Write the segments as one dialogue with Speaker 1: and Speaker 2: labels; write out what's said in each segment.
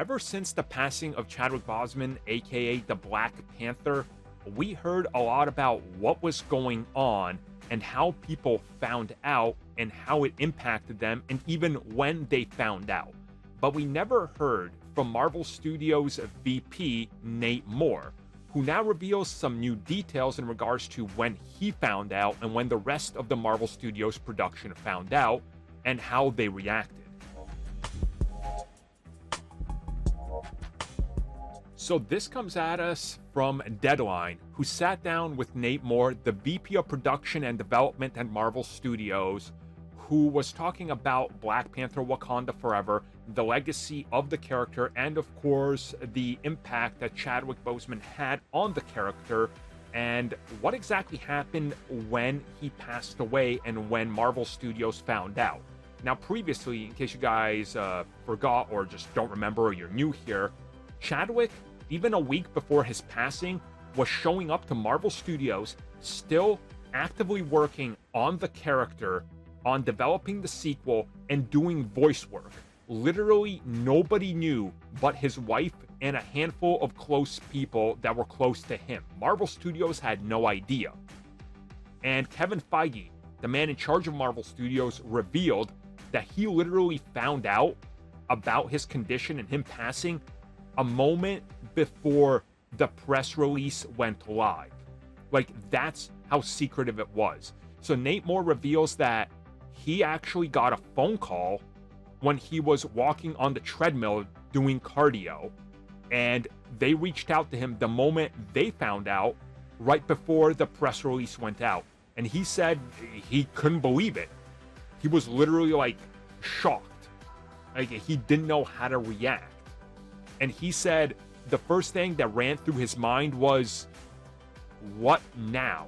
Speaker 1: ever since the passing of Chadwick Boseman, aka the Black Panther, we heard a lot about what was going on and how people found out and how it impacted them and even when they found out. But we never heard from Marvel Studios VP Nate Moore, who now reveals some new details in regards to when he found out and when the rest of the Marvel Studios production found out and how they reacted. So this comes at us from Deadline, who sat down with Nate Moore, the VP of Production and Development at Marvel Studios, who was talking about Black Panther Wakanda Forever, the legacy of the character, and of course, the impact that Chadwick Boseman had on the character, and what exactly happened when he passed away and when Marvel Studios found out. Now, previously, in case you guys forgot or just don't remember or you're new here, Chadwick, even a week before his passing, was showing up to Marvel Studios, still actively working on the character, on developing the sequel, and doing voice work. Literally nobody knew but his wife and a handful of close people that were close to him. Marvel Studios had no idea. And Kevin Feige, the man in charge of Marvel Studios, revealed that he literally found out about his condition and him passing a moment before the press release went live. Like, that's how secretive it was. So Nate Moore reveals that he actually got a phone call when he was walking on the treadmill doing cardio, and they reached out to him the moment they found out, right before the press release went out. And he said he couldn't believe it. He was literally like shocked. Like, he didn't know how to react. And he said the first thing that ran through his mind was, what now?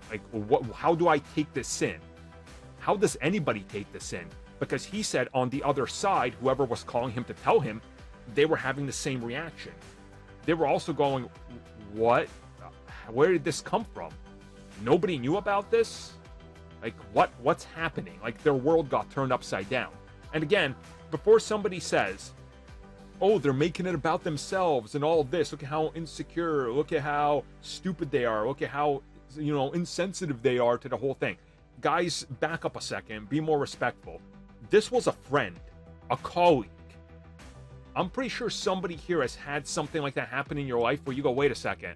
Speaker 1: Like, how do I take this in? How does anybody take this in? Because he said on the other side, whoever was calling him to tell him, they were having the same reaction. They were also going, what? Where did this come from? Nobody knew about this? Like, what's happening? Like, their world got turned upside down. And again, before somebody says, oh, they're making it about themselves and all this, look at how insecure, look at how stupid they are, look at how, insensitive they are to the whole thing. Guys, back up a second, be more respectful. This was a friend, a colleague. I'm pretty sure somebody here has had something like that happen in your life where you go, wait a second.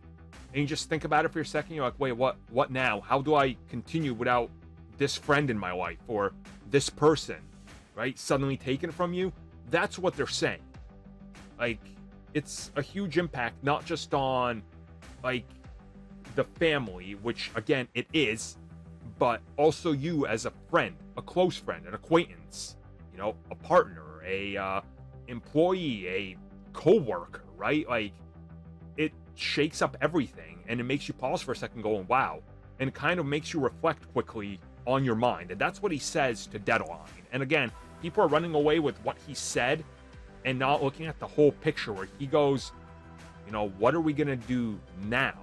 Speaker 1: And you just think about it for a second, you're like, wait, what now? How do I continue without this friend in my life or this person, right? Suddenly taken from you? That's what they're saying. Like, it's a huge impact, not just on, like, the family, which, again, it is, but also you as a friend, a close friend, an acquaintance, a partner, a employee, a co-worker, right? Like, it shakes up everything, and it makes you pause for a second going, wow, and it kind of makes you reflect quickly on your mind. And that's what he says to Deadline. And again, people are running away with what he said and not looking at the whole picture, where he goes, what are we going to do now?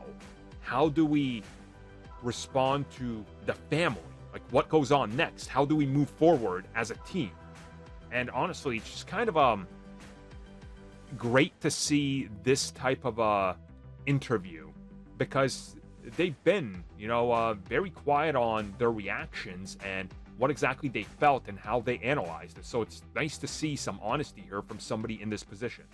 Speaker 1: How do we respond to the family? Like, what goes on next? How do we move forward as a team? And honestly, it's just kind of great to see this type of interview, because they've been, very quiet on their reactions and what exactly they felt and how they analyzed it. So it's nice to see some honesty here from somebody in this position.